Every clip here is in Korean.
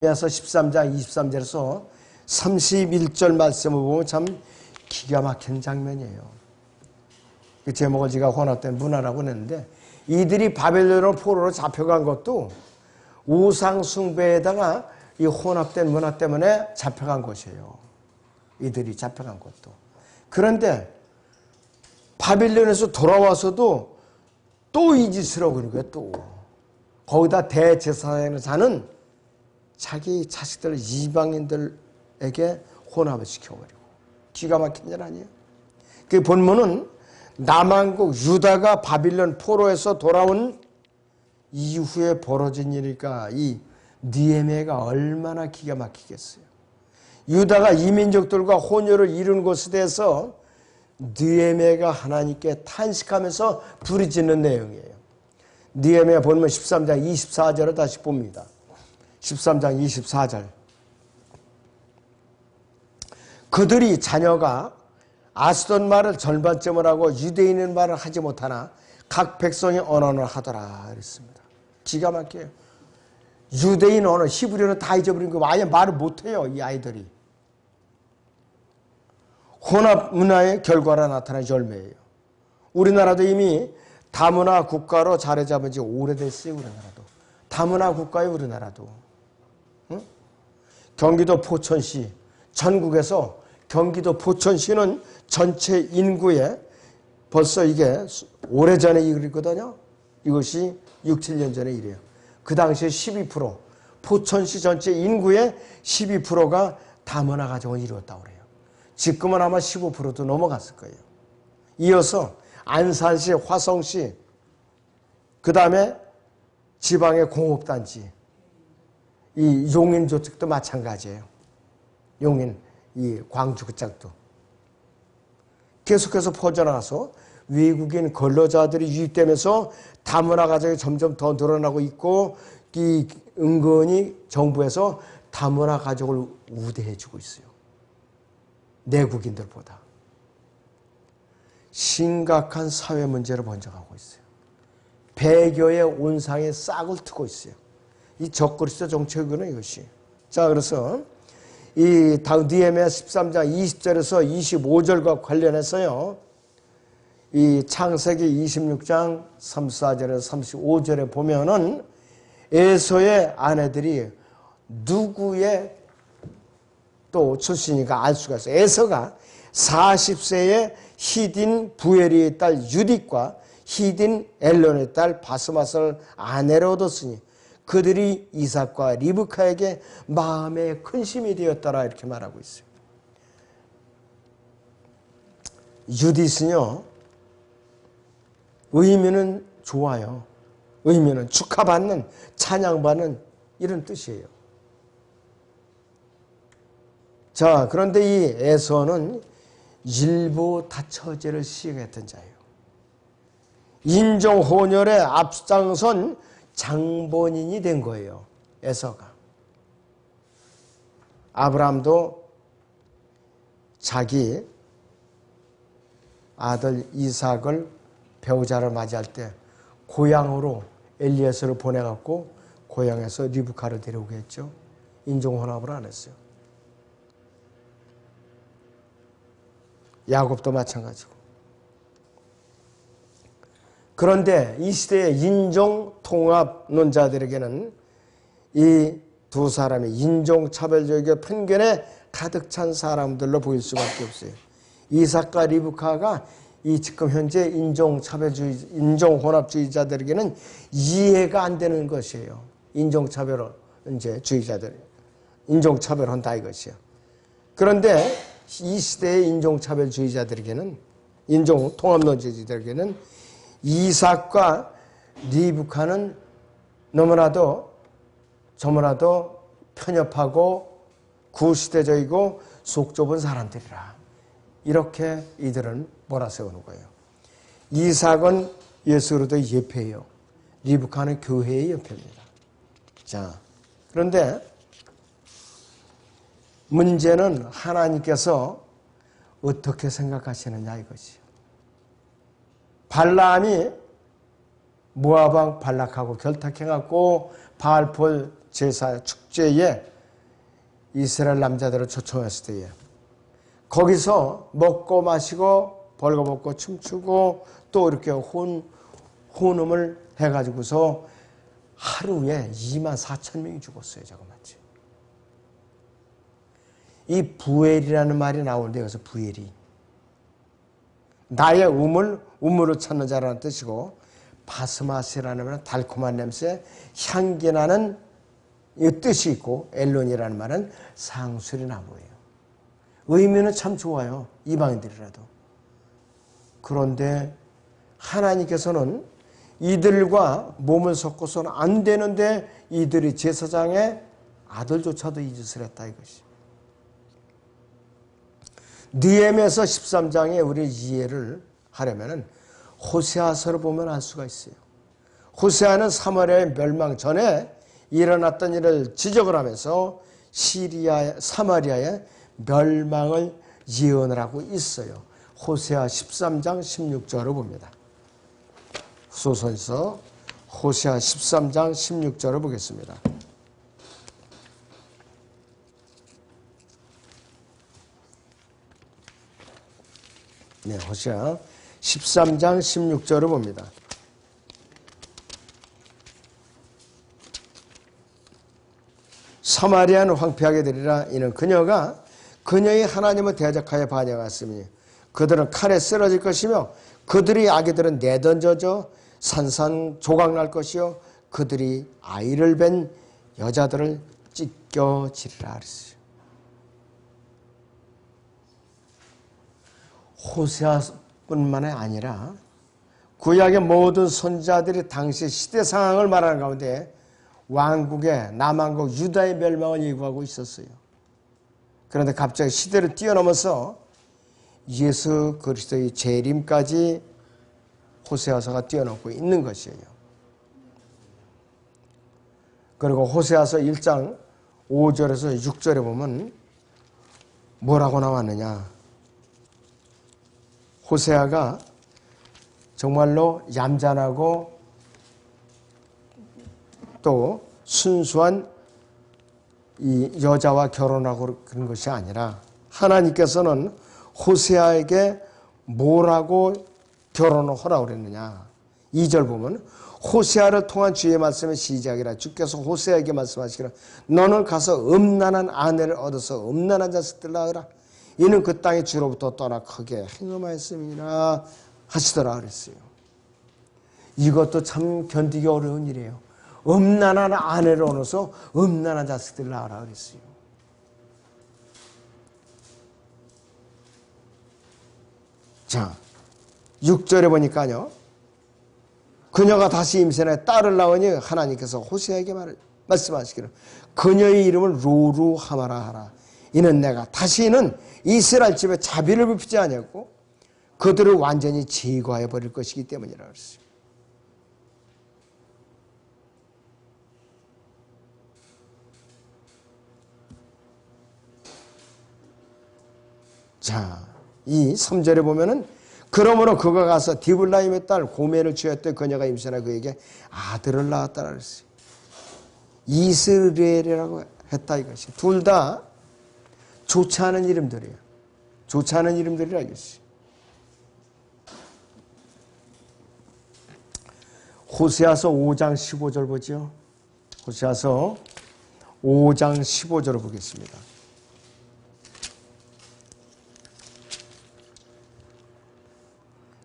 에서 13장 23절에서 31절 말씀을 보면 참 기가 막힌 장면이에요. 그 제목을 제가 혼합된 문화라고 했는데, 이들이 바벨론 포로로 잡혀간 것도 우상 숭배에다가 이 혼합된 문화 때문에 잡혀간 것이에요. 이들이 잡혀간 것도. 그런데 바벨론에서 돌아와서도 또 이 짓을 하고 있는 거예요. 또 거기다 대제사장을 사는 자기 자식들 이방인들에게 혼합을 시켜버리고. 기가 막힌 일 아니에요? 그 본문은 남한국 유다가 바빌론 포로에서 돌아온 이후에 벌어진 일이니까 이 느헤미야가 얼마나 기가 막히겠어요. 유다가 이민족들과 혼혈을 이룬 것에 대해서 느헤미야가 하나님께 탄식하면서 부르짖는 내용이에요. 느헤미야 본문 13장 24절을 다시 봅니다. 13장 24절. 그들이 자녀가 아스돈 말을 절반쯤을 하고 유대인의 말을 하지 못하나 각 백성의 언어를 하더라 그랬습니다. 기가 막혀요. 유대인 언어, 히브리어는 다 잊어버린 거 아예 말을 못해요. 이 아이들이. 혼합 문화의 결과로 나타난 열매예요. 우리나라도 이미 다문화 국가로 자리 잡은 지 오래됐어요. 우리나라도. 다문화 국가예요. 우리나라도. 응? 경기도 포천시, 전국에서 경기도 포천시는 전체 인구에 벌써 이게 오래전에 일이거든요. 이것이 6, 7년 전에 일이에요. 그 당시에 12%, 포천시 전체 인구의 12%가 다문화 가정을 이루었다고 그래요. 지금은 아마 15%도 넘어갔을 거예요. 이어서 안산시, 화성시, 그 다음에 지방의 공업단지, 이 용인 저쪽도 마찬가지예요. 용인, 이 광주 그쪽도. 계속해서 퍼져나가서 외국인 근로자들이 유입되면서 다문화 가정이 점점 더 늘어나고 있고, 이 은근히 정부에서 다문화 가족을 우대해주고 있어요. 내국인들보다. 심각한 사회 문제를 번져가고 있어요. 배교의 온상에 싹을 트고 있어요. 이 적그리스도 정책이구나 이것이. 자, 그래서 이 느헤미야 13장 20절에서 25절과 관련해서요, 이 창세기 26장 34절에서 35절에 보면은 에서의 아내들이 누구의 또 출신이니까 알 수가 있어요. 에서가 40세의 히딘 부엘리의 딸 유딧과 히딘 엘론의 딸 바스맛을 아내로 얻었으니 그들이 이삭과 리브카에게 마음의 근심이 되었더라 이렇게 말하고 있어요. 유딧은요, 의미는 좋아요. 의미는 축하받는, 찬양받는 이런 뜻이에요. 자, 그런데 이 에서는 일부 다처제를 시행했던 자예요. 인종혼혈에 앞장선 장본인이 된 거예요. 에서가. 아브라함도 자기 아들 이삭을 배우자를 맞이할 때 고향으로 엘리에서를 보내갖고 고향에서 리브카를 데려오게 했죠. 인종혼합을 안 했어요. 야곱도 마찬가지고. 그런데 이 시대의 인종통합론자들에게는 이 두 사람이 인종차별적인 편견에 가득 찬 사람들로 보일 수밖에 없어요. 이삭과 리브카가 이 지금 현재 인종차별주의, 인종혼합주의자들에게는 이해가 안 되는 것이에요. 인종차별을 이제 주의자들, 인종차별한다 이것이요. 그런데 이 시대의 인종차별주의자들에게는, 인종통합론자들에게는 이삭과 리브카는 너무나도 편협하고 구시대적이고 속 좁은 사람들이라. 이렇게 이들은 몰아세우는 거예요. 이삭은 예수 그리스도의 예표예요. 리브카는 교회의 예표입니다. 자, 그런데 문제는 하나님께서 어떻게 생각하시느냐 이것이요. 발람이 모압 왕 발락하고 결탁해갖고 바알볼 제사 축제에 이스라엘 남자들을 초청했을 때에 거기서 먹고 마시고 벌거벗고 춤추고 또 이렇게 혼음을 해가지고서 하루에 24,000명이 죽었어요. 자그마치. 이 부엘이라는 말이 나오는데 여기서 부엘이 나의 우물을 찾는 자라는 뜻이고 바스마스라는 말은 달콤한 냄새, 향기 나는 뜻이 있고 엘론이라는 말은 상수리 나무예요. 의미는 참 좋아요. 이방인들이라도. 그런데 하나님께서는 이들과 몸을 섞어서는 안 되는데 이들이 제사장의 아들조차도 이 짓을 했다 이것이. 느헤미야서 13장에 우리 이해를 하려면 호세아서를 보면 알 수가 있어요. 호세아는 사마리아의 멸망 전에 일어났던 일을 지적을 하면서 사마리아의 멸망을 예언을 하고 있어요. 호세아 13장 16절을 봅니다. 후소서에서 호세아 13장 16절을 보겠습니다. 네, 호세아 13장 16절을 봅니다. 사마리아는 황폐하게 되리라. 이는 그녀가 그녀의 하나님을 대적하여 반역했으니 그들은 칼에 쓰러질 것이며 그들의 아기들은 내던져져 산산 조각날 것이요 그들이 아이를 뵌 여자들을 찢겨지리라 그랬어요. 호세아뿐만 아니라 구약의 모든 선지자들이 당시 시대 상황을 말하는 가운데 왕국의 남왕국 유다의 멸망을 예고하고 있었어요. 그런데 갑자기 시대를 뛰어넘어서 예수 그리스도의 재림까지 호세아서가 뛰어넘고 있는 것이에요. 그리고 호세아서 1장 5절에서 6절에 보면 뭐라고 나왔느냐. 호세아가 정말로 얌전하고 또 순수한 이 여자와 결혼하고 그런 것이 아니라 하나님께서는 호세아에게 뭐라고 결혼을 하라고 그랬느냐. 2절 보면 호세아를 통한 주의 말씀의 시작이라. 주께서 호세아에게 말씀하시기를 너는 가서 음란한 아내를 얻어서 음란한 자식들 낳으라. 이는 그 땅의 주로부터 떠나 크게 행음하였음이라 하시더라 그랬어요. 이것도 참 견디기 어려운 일이에요. 음란한 아내를 얻어서 음란한 자식들 낳으라 그랬어요. 자, 6절에 보니까요. 그녀가 다시 임신하여 딸을 낳으니 하나님께서 호세아에게 말씀하시기를 그녀의 이름을 로루하마라 하라. 이는 내가 다시는 이스라엘 집에 자비를 베푸지 아니하고 그들을 완전히 제거해 버릴 것이기 때문이라 그랬어요. 자, 이 3절에 보면은 그러므로 그가 가서 디블라임의 딸 고멜을 취했더니 그녀가 임신하여 그에게 아들을 낳았다라 그랬어요. 이스라엘이라고 했다 이것이. 둘 다 좋지 않은 이름들이에요. 좋지 않은 이름들이라 이것이. 호세아서 5장 15절 보죠. 호세아서 5장 15절을 보겠습니다.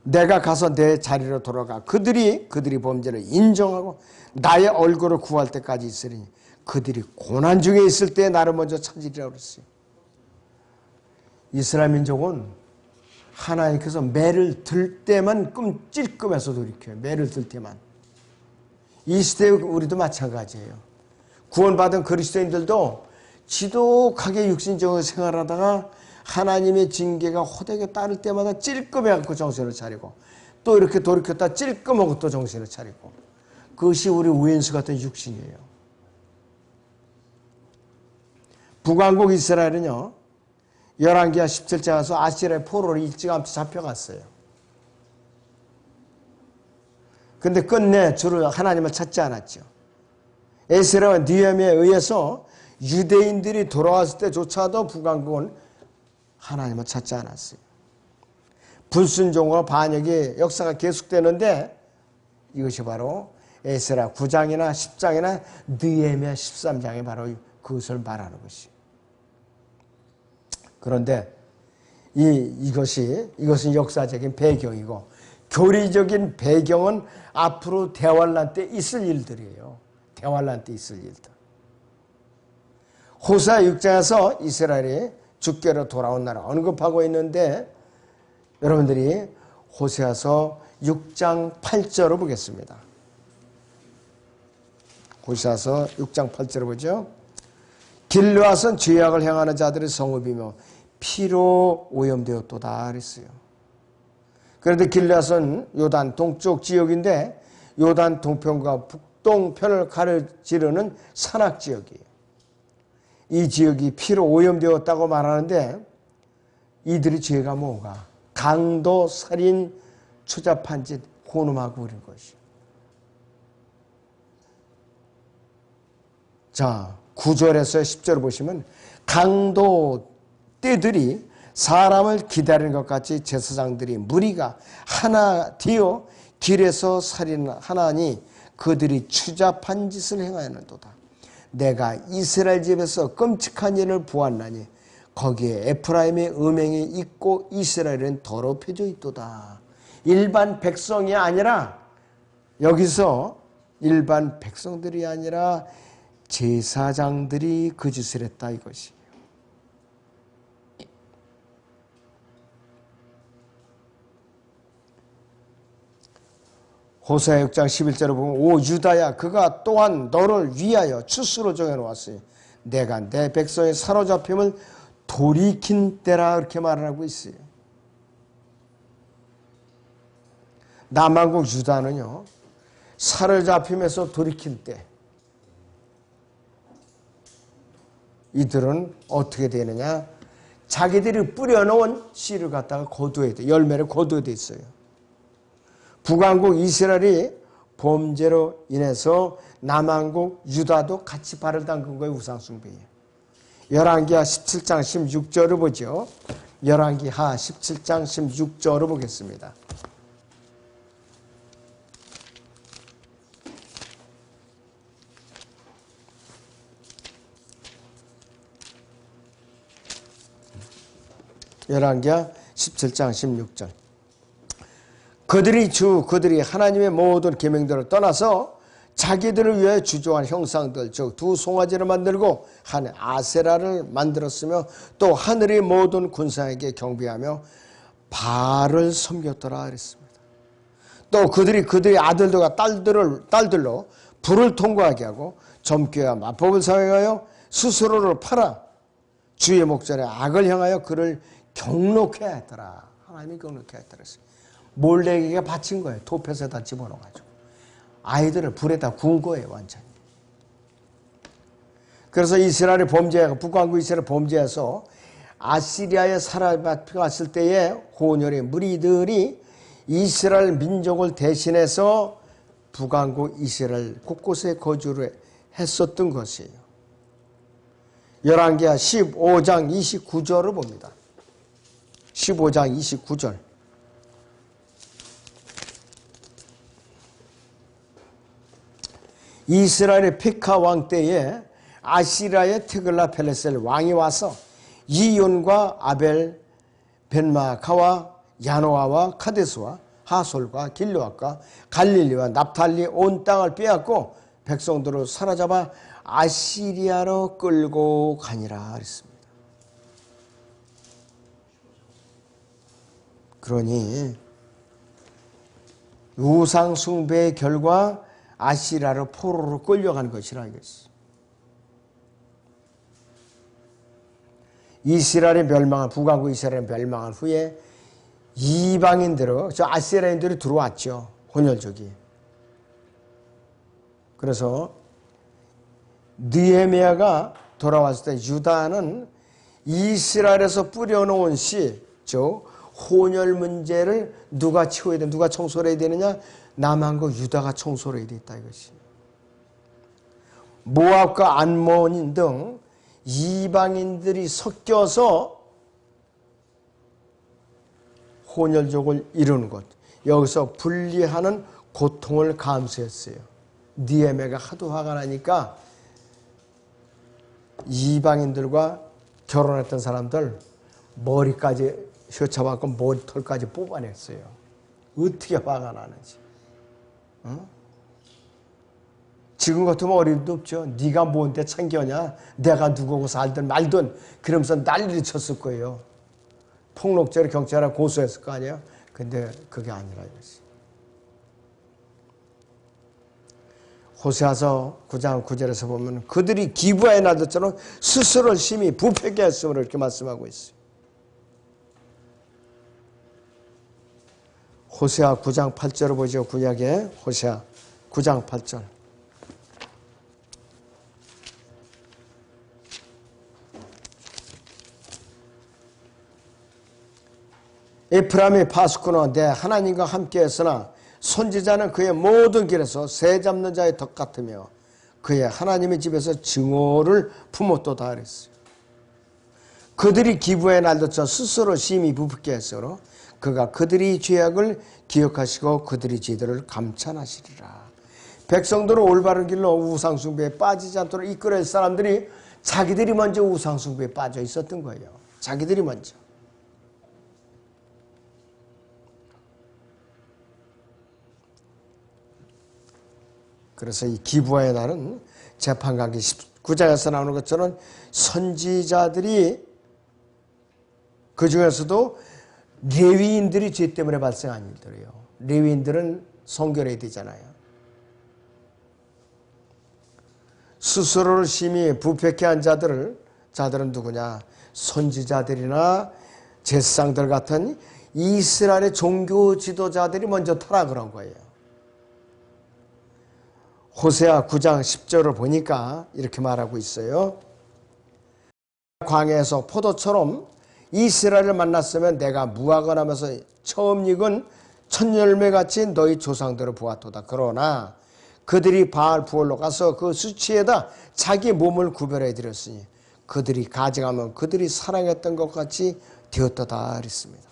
내가 가서 내 자리로 돌아가 그들이 범죄를 인정하고 나의 얼굴을 구할 때까지 있으리니 그들이 고난 중에 있을 때 나를 먼저 찾으리라고 그랬어요. 이스라엘 민족은 하나님께서 매를 들 때만 찔끔해서 돌이켜요. 매를 들 때만. 이 시대에 우리도 마찬가지예요. 구원받은 그리스도인들도 지독하게 육신적으로 생활하다가 하나님의 징계가 호되게 따를 때마다 찔끔해갖고 정신을 차리고 또 이렇게 돌이켰다 찔끔하고 또 정신을 차리고 그것이 우리 우엔수 같은 육신이에요. 북왕국 이스라엘은요. 열왕기하 17장에 가서 아시라의 포로로 일찌감치 잡혀갔어요. 근데 끝내 주로 하나님을 찾지 않았죠. 에스라와 느헤미야에 의해서 유대인들이 돌아왔을 때조차도 북왕국은 하나님을 찾지 않았어요. 불순종과 반역의 역사가 계속되는데 이것이 바로 에스라 9장이나 10장이나 느헤미야 13장에 바로 그것을 말하는 것이에요. 그런데 이것은 역사적인 배경이고 교리적인 배경은 앞으로 대환란 때 있을 일들이에요. 대환란 때 있을 일들. 호세아 6장에서 이스라엘이 주께로 돌아온 나라 언급하고 있는데 여러분들이 호세아서 6장 8절을 보겠습니다. 호세아서 6장 8절을 보죠. 길르앗은 죄악을 행하는 자들의 성읍이며 피로 오염되었도다 그랬어요. 그런데 길르앗은 요단 동쪽 지역인데 요단 동편과 북동편을 가르지르는 산악지역이에요. 이 지역이 피로 오염되었다고 말하는데 이들의 죄가 뭐가? 강도, 살인, 추잡한 짓, 혼음하고 그런 것이에요. 자, 9절에서 10절을 보시면 강도 떼들이 사람을 기다리는 것 같이 제사장들이 무리가 하나 되어 길에서 살인하나니 그들이 추잡한 짓을 행하였는도다. 내가 이스라엘 집에서 끔찍한 일을 보았나니 거기에 에프라임의 음행이 있고 이스라엘은 더럽혀져 있도다. 일반 백성이 아니라 여기서 일반 백성들이 아니라 제사장들이 그 짓을 했다 이것이에요. 호세아 6장 11절을 보면 오 유다야 그가 또한 너를 위하여 추수로 정해놓았으니 내가 내 백성의 사로잡힘을 돌이킨 때라 이렇게 말을 하고 있어요. 남한국 유다는요 사로잡힘에서 돌이킨 때 이들은 어떻게 되느냐 자기들이 뿌려놓은 씨를 갖다가 거두어야 돼. 열매를 거두어야 돼 있어요. 북왕국 이스라엘이 범죄로 인해서 남왕국 유다도 같이 발을 담근 거예요. 우상숭배에. 열왕기하 17장 16절을 보죠. 열왕기하 17장 16절을 보겠습니다. 열왕기하 17장 16절. 그들이 하나님의 모든 계명들을 떠나서 자기들을 위해 주조한 형상들 즉 두 송아지를 만들고 한 아세라를 만들었으며 또 하늘의 모든 군사에게 경배하며 바알을 섬겼더라 그랬습니다. 또 그들의 아들들과 딸들로 불을 통과하게 하고 점괘와 마법을 사용하여 스스로를 팔아 주의 목전에 악을 향하여 그를 경록해 했더라. 하나님이 경록해 했더라. 몰렉에게 바친 거예요. 톱에다 집어넣어가지고. 아이들을 불에다 구운 거예요. 완전히. 그래서 이스라엘의 범죄가 북왕국 이스라엘 범죄에서 아시리아에 사로잡혀갔을 때에 혼혈의 무리들이 이스라엘 민족을 대신해서 북왕국 이스라엘 곳곳에 거주를 했었던 것이에요. 열왕기하 15장 29절을 봅니다. 15장 29절. 이스라엘의 페카 왕 때에 아시리아의 티글라펠레셀 왕이 와서 이온과 아벨, 벤마카와 야노아와 카데스와 하솔과 길르앗과 갈릴리와 납탈리 온 땅을 빼앗고 백성들을 사로잡아 아시리아로 끌고 가니라 그랬습니다. 그러니 우상 숭배의 결과 아시리아로 포로로 끌려간 것이라 이것이. 이스라엘의 멸망한 북왕국 이스라엘의 멸망한 후에 이방인들은 저 아시리아인들이 들어왔죠. 혼혈족이. 그래서 느헤미야가 돌아왔을 때 유다는 이스라엘에서 뿌려놓은 씨, 즉 혼혈 문제를 누가 치워야 돼? 누가 청소를 해야 되느냐? 남한국 유다가 청소를 해야 되겠다 이것이. 모압과 암몬인 등 이방인들이 섞여서 혼혈족을 이루는 것, 여기서 분리하는 고통을 감수했어요. 느헤미야가 하도 화가 나니까 이방인들과 결혼했던 사람들 머리까지 휘어잡아갖고 머리털까지 뽑아냈어요. 어떻게 화가 나는지. 지금 같으면 어림도 없죠. 네가 뭔데 참견냐, 내가 누구하고 살든 말든 그러면서 난리를 쳤을 거예요. 폭력죄로 경찰에 고소했을 거 아니에요. 근데 그게 아니라 이거지. 호세아서 9장 9절에서 보면 그들이 기부하여 놔뒀처럼 스스로를 심히 부패케 했으므로 이렇게 말씀하고 있어요. 호세아 9장 8절을 보죠. 구약의 호세아 9장 8절. 에프라임이 파수꾼은 내 하나님과 함께 했으나 선지자는 그의 모든 길에서 새 잡는 자의 덕 같으며 그의 하나님의 집에서 증오를 품었도다 그랬어요. 그들이 기부에 날뒀자 스스로 심히 부풀게 했으므로 그가 그들이 죄악을 기억하시고 그들이 죄들을 감찰하시리라. 백성들을 올바른 길로 우상숭배에 빠지지 않도록 이끌어낼 사람들이 자기들이 먼저 우상숭배에 빠져 있었던 거예요. 자기들이 먼저. 그래서 이 기부의 날은 재판관계 19장에서 나오는 것처럼 선지자들이 그 중에서도 레위인들이 죄 때문에 발생한 일들이에요. 레위인들은 성결해야 되잖아요. 스스로를 심히 부패케 한 자들은 누구냐? 선지자들이나 제사장들 같은 이스라엘의 종교 지도자들이 먼저 타락을 한 거예요. 호세아 9장 10절을 보니까 이렇게 말하고 있어요. 광야에서 포도처럼 이스라엘을 만났으면 내가 무화과 나무에서 처음 익은 첫 열매같이 너희 조상들을 보았도다. 그러나 그들이 바알 부올로 가서 그 수치에다 자기 몸을 구별해 드렸으니 그들이 가증하면 그들이 사랑했던 것 같이 되었도다 그랬습니다.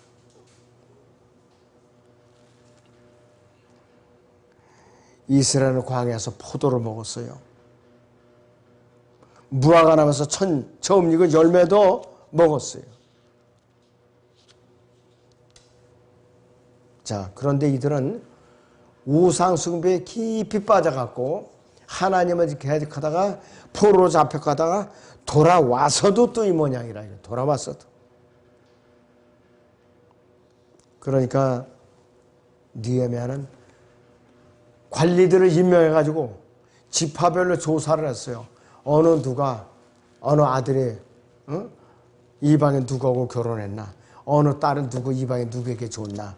이스라엘은 광야에서 포도를 먹었어요. 무화과 나무에서 처음 익은 열매도 먹었어요. 자, 그런데 이들은 우상 숭배에 깊이 빠져갖고 하나님을 계획하다가 포로로 잡혀가다가 돌아와서도 또 이 모양이라 이거 돌아왔어도. 그러니까 느헤미야는 관리들을 임명해가지고 지파별로 조사를 했어요. 어느 아들이 이방인 누구하고 결혼했나? 어느 딸은 누구 이방인 누구에게 줬나?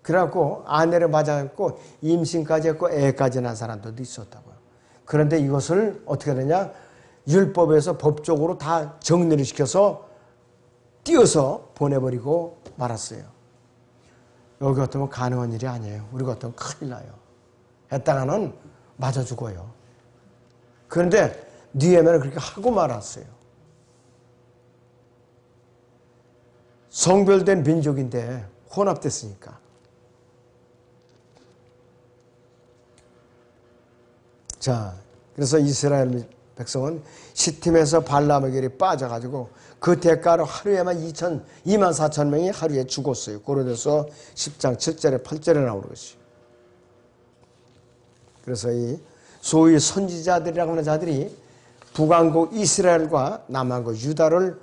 그래갖고 아내를 맞아갖고 임신까지 했고 애까지 낳은 사람들도 있었다고요. 그런데 이것을 어떻게 되냐? 율법에서 법적으로 다 정리를 시켜서 띄어서 보내버리고 말았어요. 여기 같으면 가능한 일이 아니에요. 우리 같으면 큰일 나요. 했다가는 맞아 죽어요. 그런데 느헤미야는 그렇게 하고 말았어요. 성별된 민족인데 혼합됐으니까. 자, 그래서 이스라엘 백성은 시팀에서 발람의 길에 빠져가지고 그 대가로 하루에만 2만 4천 명이 하루에 죽었어요. 고린도서 10장 7절에 8절에 나오는 것이요. 그래서 이 소위 선지자들이라고 하는 자들이 북왕국 이스라엘과 남왕국 유다를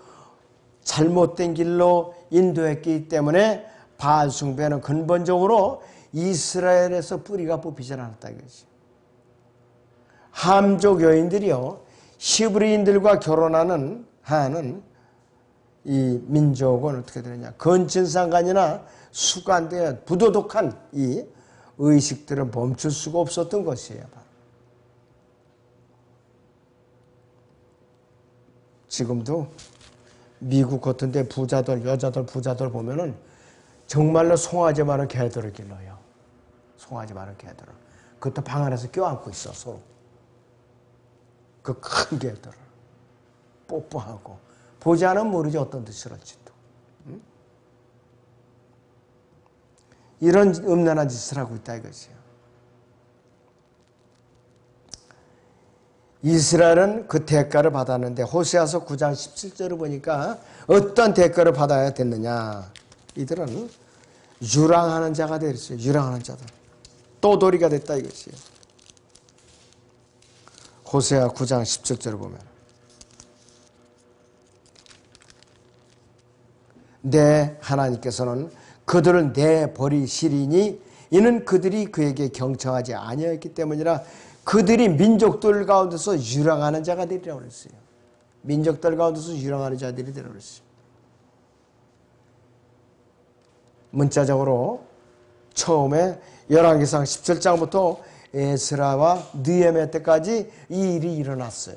잘못된 길로 인도했기 때문에 바알 숭배는 근본적으로 이스라엘에서 뿌리가 뽑히지 않았다 이거지. 함족 여인들이요 히브리인들과 결혼하는 이 민족은 어떻게 되느냐? 건친상간이나 수간 등 부도덕한 이 의식들을 멈출 수가 없었던 것이에요. 지금도 미국 같은 데 부자들, 여자들 부자들 보면은 정말로 송아지 많은 개들을 길러요. 송아지 많은 개들을. 그것도 방 안에서 껴안고 있어, 서로. 그 큰 개들 뽀뽀하고 보지 않으면 모르지 어떤 뜻이랄지도. 이런 음란한 짓을 하고 있다 이것이에요. 이스라엘은 그 대가를 받았는데 호세아서 9장 17절을 보니까 어떤 대가를 받아야 됐느냐. 이들은 유랑하는 자가 되었어요. 유랑하는 자들. 또돌이가 됐다 이것이에요. 호세아 9장 17절을 보면 내 하나님께서는 그들을 내버리시리니 이는 그들이 그에게 경청하지 아니하였기 때문이라. 그들이 민족들 가운데서 유랑하는 자가 되리라고 그랬어요. 민족들 가운데서 유랑하는 자들이 되리라고 그랬어요. 문자적으로 처음에 열왕기상 17장부터 에스라와 느헤미야 때까지 이 일이 일어났어요.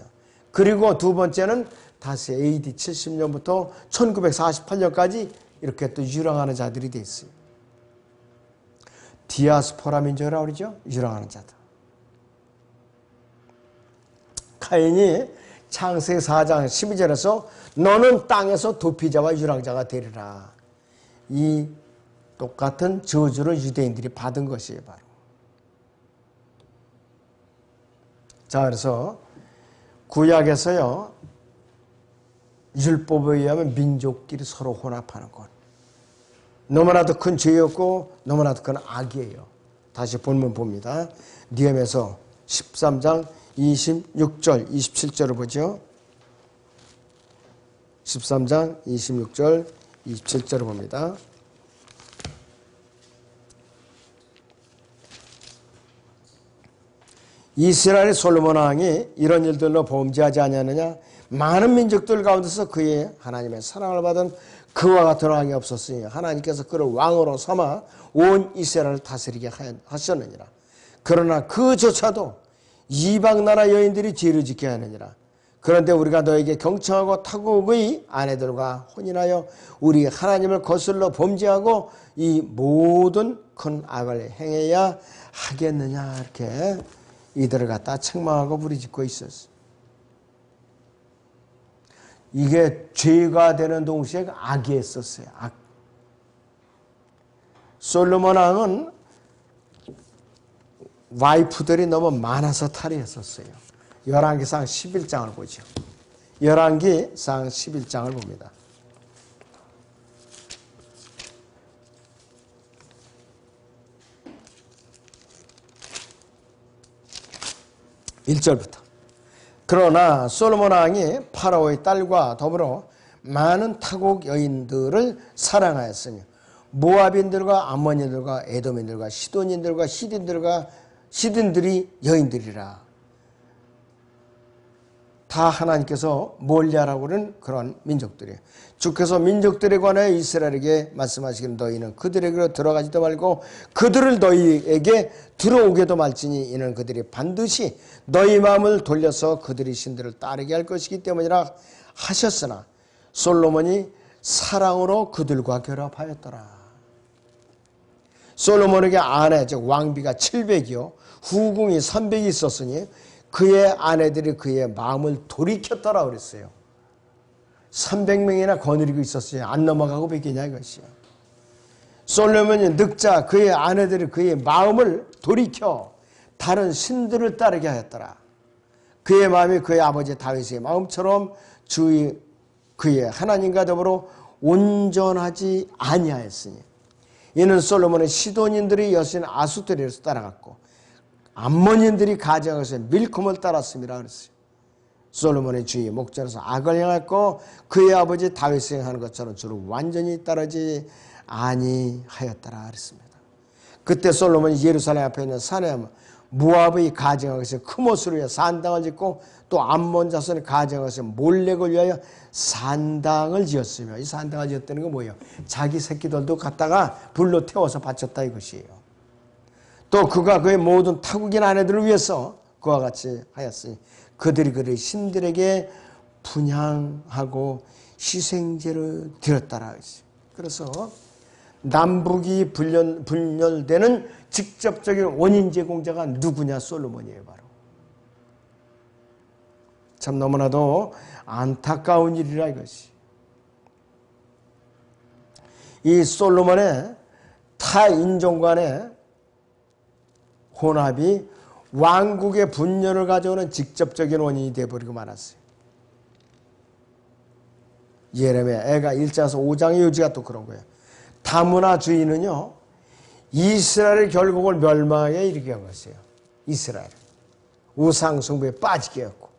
그리고 두 번째는 다시 AD 70년부터 1948년까지 이렇게 또 유랑하는 자들이 돼 있어요. 디아스포라 민족이라고 그러죠. 유랑하는 자들. 카인이 창세기 4장 12절에서 너는 땅에서 도피자와 유랑자가 되리라. 이 똑같은 저주를 유대인들이 받은 것이에요. 바로. 자, 그래서 구약에서요. 율법에 의하면 민족끼리 서로 혼합하는 것. 너무나도 큰 죄였고 너무나도 큰 악이에요. 다시 본문 봅니다. 느헤미야서 13장 26절 27절을 보죠. 13장 26절 27절을 봅니다. 이스라엘의 솔로몬 왕이 이런 일들로 범죄하지 아니하느냐. 많은 민족들 가운데서 그의 하나님의 사랑을 받은 그와 같은 왕이 없었으니 하나님께서 그를 왕으로 삼아 온 이스라엘을 다스리게 하셨느니라. 그러나 그조차도 이방 나라 여인들이 죄를 짓게 하느니라. 그런데 우리가 너에게 경청하고 타국의 아내들과 혼인하여 우리 하나님을 거슬러 범죄하고 이 모든 큰 악을 행해야 하겠느냐. 이렇게 이들을 갖다 책망하고 부르짖고 있었어. 이게 죄가 되는 동시에 악이었었어요. 악. 솔로몬 왕은 와이프들이 너무 많아서 탈의했었어요. 열왕기상 11장을 보죠. 열왕기상 11장을 봅니다. 1절부터. 그러나 솔로몬 왕이 파라오의 딸과 더불어 많은 타국 여인들을 사랑하였으니 모압인들과 암몬인들과 에돔인들과 시돈인들과 시딘들이 여인들이라. 다 하나님께서 멀리하라고 하는 그런 민족들이에요. 주께서 민족들에 관하여 이스라엘에게 말씀하시기를 너희는 그들에게로 들어가지도 말고 그들을 너희에게 들어오게도 말지니 이는 그들이 반드시 너희 마음을 돌려서 그들의 신들을 따르게 할 것이기 때문이라 하셨으나 솔로몬이 사랑으로 그들과 결합하였더라. 솔로몬에게 아내 즉 왕비가 700이요 후궁이 300이 있었으니 그의 아내들이 그의 마음을 돌이켰더라 그랬어요. 300명이나 거느리고 있었어요. 안 넘어가고 뵙겠냐 이것이요. 솔로몬이 늙자 그의 아내들이 그의 마음을 돌이켜 다른 신들을 따르게 하였더라. 그의 마음이 그의 아버지 다윗의 마음처럼 그의 하나님과 더불어 온전하지 아니하였으니 이는 솔로몬의 시돈인들이 여신 아수토리에서 따라갔고 암몬인들이 가정에서 밀콤을 따랐습니다 그랬어요. 솔로몬의 주의 목전에서 악을 행했고 그의 아버지 다윗이 행하는 것처럼 주로 완전히 따르지 아니하였더라 그랬습니다. 그때 솔로몬이 예루살렘 앞에 있는 산에 모압의 가정에서 크모스를 위해 산당을 짓고 또 암몬 자손의 가정에서 몰렉을 위하여 산당을 지었으며 이 산당을 지었다는 건 뭐예요? 자기 새끼들도 갖다가 불로 태워서 바쳤다 이것이에요. 또 그가 그의 모든 타국인 아내들을 위해서 그와 같이 하였으니 그들이 그의 신들에게 분향하고 희생제를 드렸다라. 그래서 남북이 분열되는 직접적인 원인 제공자가 누구냐? 솔로몬이에요. 바로. 참 너무나도 안타까운 일이라 이것이. 이 솔로몬의 타 인종 간의 혼합이 왕국의 분열을 가져오는 직접적인 원인이 되어버리고 말았어요. 예레미야가 1장에서 5장의 요지가 또 그런 거예요. 다문화주의는요, 이스라엘을 결국은 멸망에 이르게 한 것이에요. 이스라엘. 우상숭배에 빠지게 했고,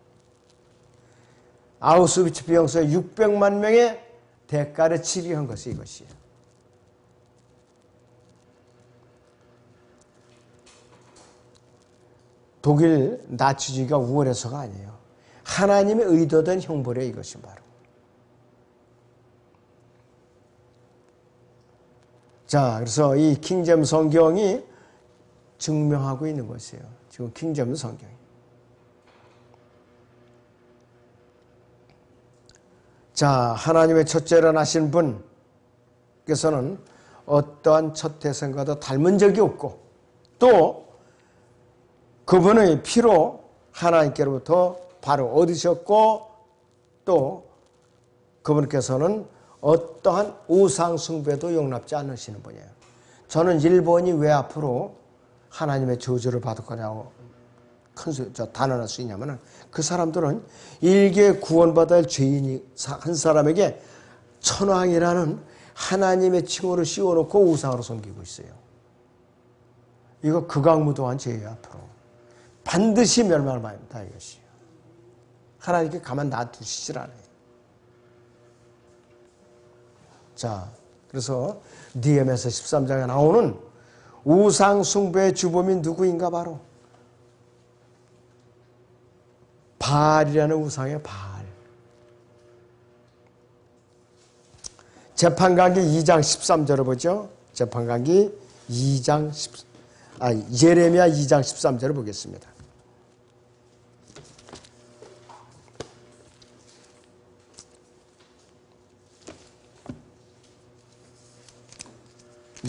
아우슈비츠 비용소에 600만 명의 대가를 치르게 한 것이 이것이에요. 독일 나치주의가 우월해서가 아니에요. 하나님의 의도된 형벌이에요. 이것이 바로. 자, 그래서 이 킹제임스 성경이 증명하고 있는 것이에요. 지금 킹제임스 성경이. 자, 하나님의 첫째로 나신 분께서는 어떠한 첫 태생과도 닮은 적이 없고, 또 그분의 피로 하나님께로부터 바로 얻으셨고, 또 그분께서는 어떠한 우상 숭배도 용납지 않으시는 분이에요. 저는 일본이 왜 앞으로 하나님의 저주를 받을 거냐고 단언할 수 있냐면은, 그 사람들은 일개 구원받아야 할 죄인이 한 사람에게 천황이라는 하나님의 칭호를 씌워놓고 우상으로 섬기고 있어요. 이거 극악무도한 죄예요. 앞으로 반드시 멸망을 봐야 한다 이것이에요. 하나님께 가만 놔두시질 않아요. 자, 그래서 니에미야 13장에 나오는 우상 숭배의 주범이 누구인가? 바로 바알이라는 우상의 바알. 재판관기 2장 13절을 보죠. 재판관기 2장 예레미야 2장 13절을 보겠습니다.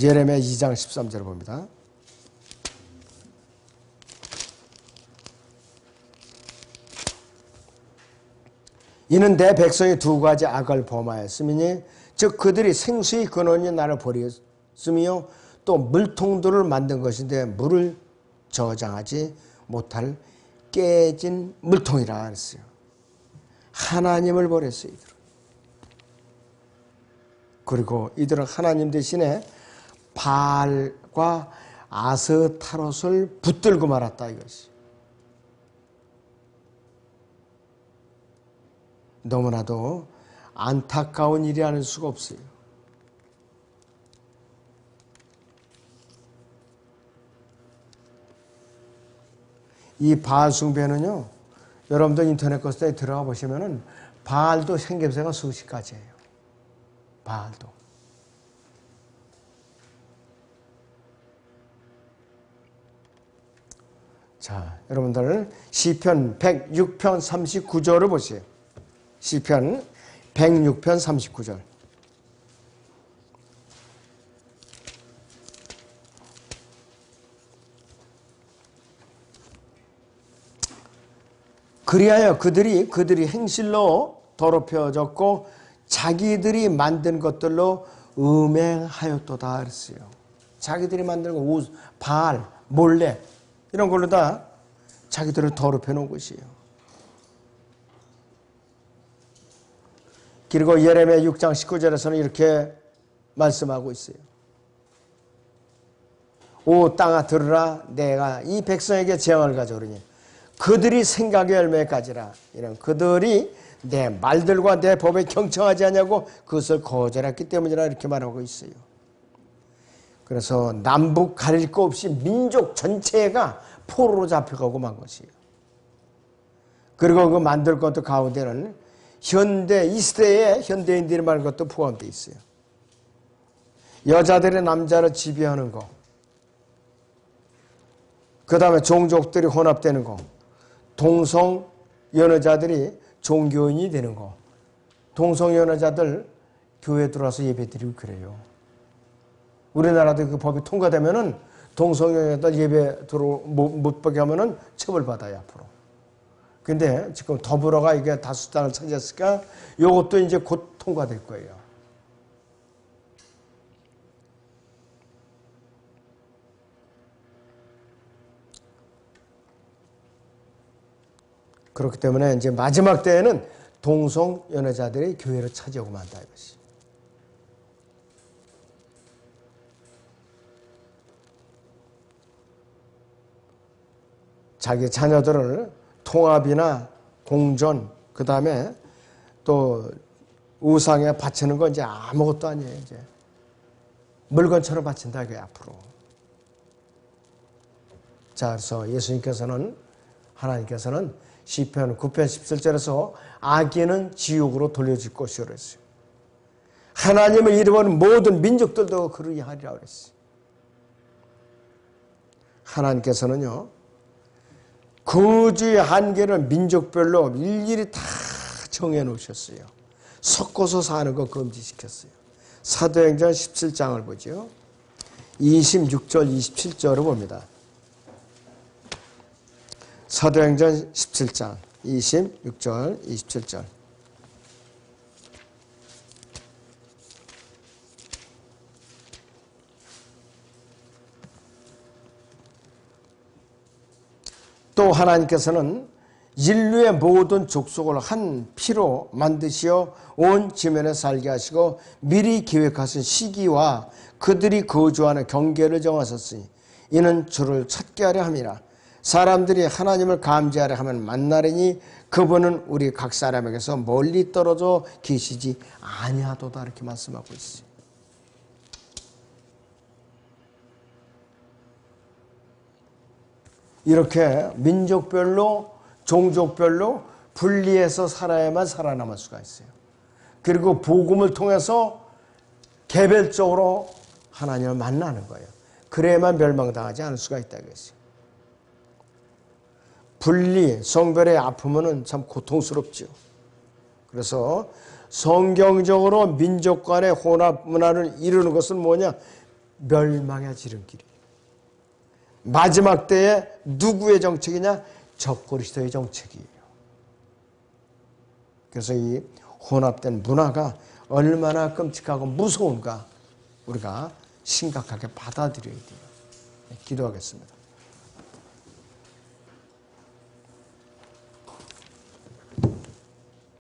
예레미야 2장 13절을 봅니다. 이는 내 백성이 두 가지 악을 범하였으니 즉 그들이 생수의 근원이 나를 버렸으며 또 물통들을 만든 것인데 물을 저장하지 못할 깨진 물통이라 했어요. 하나님을 버렸어요. 이들은. 그리고 이들은 하나님 대신에 바알과 아스타롯을 붙들고 말았다 이것이. 너무나도 안타까운 일이 아닐 수가 없어요. 이 바알 숭배는요, 여러분들 인터넷 거스에 들어가 보시면은 바알도 생김새가 수십 가지예요. 바알도. 자, 여러분들 시편 106편 39절을 보세요. 시편 106편 39절. 그리하여 그들이 행실로 더럽혀졌고 자기들이 만든 것들로 음행하였도다 그랬어요. 자기들이 만든 거, 바알, 몰래 이런 걸로 다 자기들을 더럽혀 놓은 것이에요. 그리고 예레미야 6장 19절에서는 이렇게 말씀하고 있어요. 오 땅아 들으라, 내가 이 백성에게 재앙을 가져오리니 그들이 생각의 열매에 가지라. 이런 그들이 내 말들과 내 법에 경청하지 않냐고 그것을 거절했기 때문이라 이렇게 말하고 있어요. 그래서 남북 가릴 거 없이 민족 전체가 포로로 잡혀가고 만 것이에요. 그리고 그 만들 것도 가운데는 현대 이 시대의 현대인들이 말하는 것도 포함되어 있어요. 여자들이 남자를 지배하는 거, 그 다음에 종족들이 혼합되는 거, 동성 연애자들이 종교인이 되는 거, 동성 연애자들 교회 들어와서 예배드리고 그래요. 우리나라도 그 법이 통과되면은 동성 연애자들 예배 못 보게 하면은 처벌받아요 앞으로. 근데 지금 더불어가 이게 다수당을 차지했으니까 이것도 이제 곧 통과될 거예요. 그렇기 때문에 이제 마지막 때에는 동성 연애자들이 교회를 차지하고 만다 이것이. 자기 자녀들을 통합이나 공전, 그 다음에 또 우상에 바치는 건 이제 아무것도 아니에요. 이제 물건처럼 바친다 이게 앞으로. 자, 그래서 예수님께서는, 하나님께서는 시편 9편 17절에서 악인은 지옥으로 돌려질 것이라고 그랬어요. 하나님을 잃어버린 모든 민족들도 그러하리라고 그랬어요. 하나님께서는요, 거주의 한계를 민족별로 일일이 다 정해 놓으셨어요. 섞어서 사는 거 금지시켰어요. 사도행전 17장을 보죠. 26절 27절을 봅니다. 사도행전 17장 26절 27절. 또 하나님께서는 인류의 모든 족속을 한 피로 만드시어 온 지면에 살게 하시고 미리 계획하신 시기와 그들이 거주하는 경계를 정하셨으니 이는 주를 찾게 하려 함이라. 사람들이 하나님을 감지하려 하면 만나리니 그분은 우리 각 사람에게서 멀리 떨어져 계시지 아니하도다 이렇게 말씀하고 있어요. 이렇게 민족별로 종족별로 분리해서 살아야만 살아남을 수가 있어요. 그리고 복음을 통해서 개별적으로 하나님을 만나는 거예요. 그래야만 멸망당하지 않을 수가 있다고 했어요. 분리, 성별의 아픔은 참 고통스럽죠. 그래서 성경적으로 민족 간의 혼합 문화를 이루는 것은 뭐냐? 멸망의 지름길이에요. 마지막 때에 누구의 정책이냐? 적그리스도의 정책이에요. 그래서 이 혼합된 문화가 얼마나 끔찍하고 무서운가 우리가 심각하게 받아들여야 돼요. 기도하겠습니다.